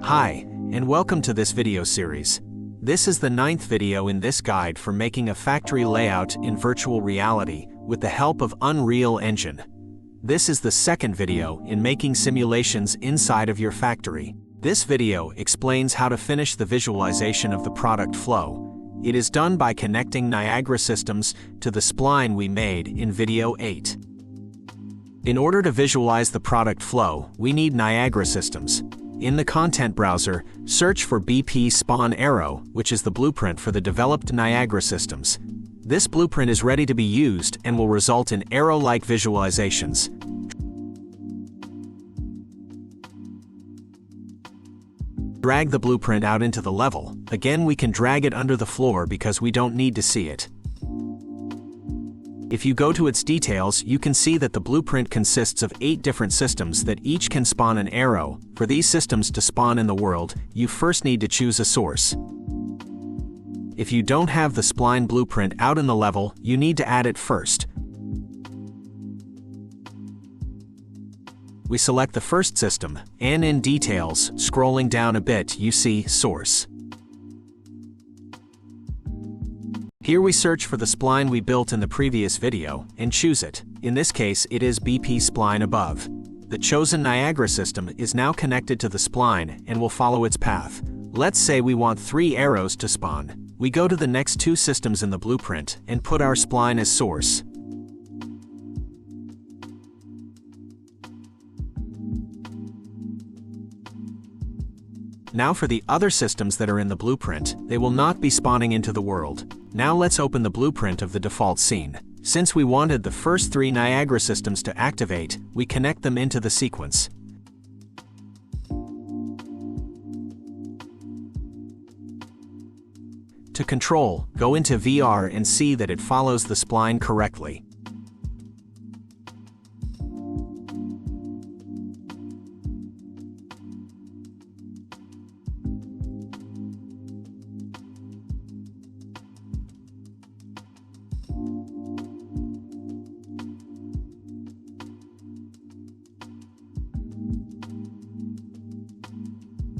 Hi, and welcome to this video series. This is the 9th video in this guide for making a factory layout in virtual reality with the help of Unreal Engine. This is the 2nd video in making simulations inside of your factory. This video explains how to finish the visualization of the product flow. It is done by connecting Niagara systems to the spline we made in video 8. In order to visualize the product flow, we need Niagara systems. In the content browser, search for BP Spawn Arrow, which is the blueprint for the developed Niagara systems. This blueprint is ready to be used and will result in arrow-like visualizations. Drag the blueprint out into the level. Again, we can drag it under the floor because we don't need to see it. If you go to its details, you can see that the blueprint consists of 8 different systems that each can spawn an arrow. For these systems to spawn in the world, you first need to choose a source. If you don't have the spline blueprint out in the level, you need to add it first. We select the first system, and in details, scrolling down a bit, you see source. Here we search for the spline we built in the previous video and choose it. In this case, it is BP spline above. The chosen Niagara system is now connected to the spline and will follow its path. Let's say we want 3 arrows to spawn. We go to the next 2 systems in the blueprint and put our spline as source. Now for the other systems that are in the blueprint, they will not be spawning into the world. Now let's open the blueprint of the default scene. Since we wanted the first 3 Niagara systems to activate, we connect them into the sequence. To control, go into VR and see that it follows the spline correctly.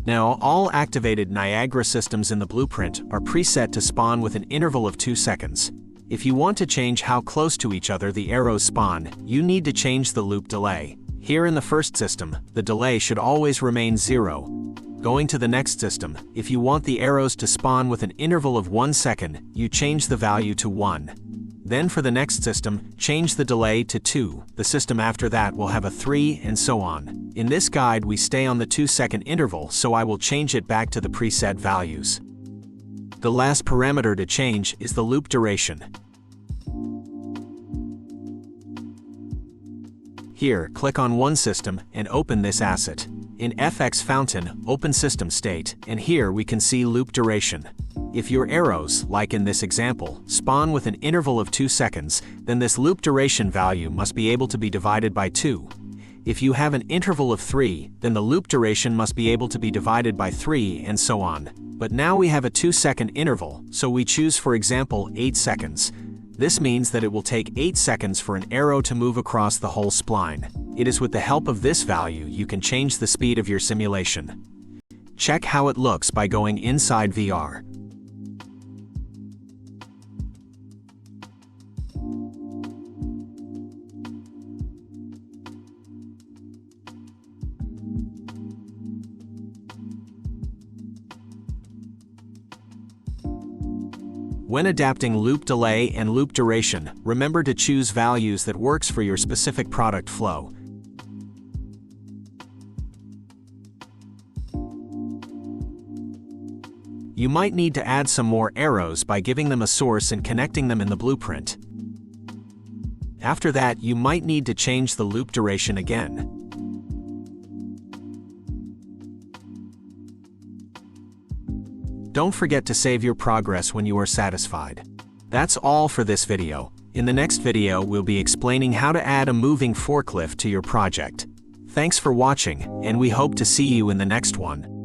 Now, all activated Niagara systems in the blueprint are preset to spawn with an interval of 2 seconds. If you want to change how close to each other the arrows spawn, you need to change the loop delay. Here in the first system, the delay should always remain 0. Going to the next system, if you want the arrows to spawn with an interval of 1 second, you change the value to 1. Then for the next system, change the delay to 2. The system after that will have a 3, and so on. In this guide, we stay on the 2-second interval, so I will change it back to the preset values. The last parameter to change is the loop duration. Here, click on one system and open this asset. In FX Fountain, open System State, and here we can see loop duration. If your arrows, like in this example, spawn with an interval of 2 seconds, then this loop duration value must be able to be divided by 2. If you have an interval of 3, then the loop duration must be able to be divided by 3, and so on. But now we have a 2-second interval, so we choose, for example, 8 seconds. This means that it will take 8 seconds for an arrow to move across the whole spline. It is with the help of this value you can change the speed of your simulation. Check how it looks by going inside VR. When adapting loop delay and loop duration, remember to choose values that works for your specific product flow. You might need to add some more arrows by giving them a source and connecting them in the blueprint. After that, you might need to change the loop duration again. Don't forget to save your progress when you are satisfied. That's all for this video. In the next video, we'll be explaining how to add a moving forklift to your project. Thanks for watching, and we hope to see you in the next one.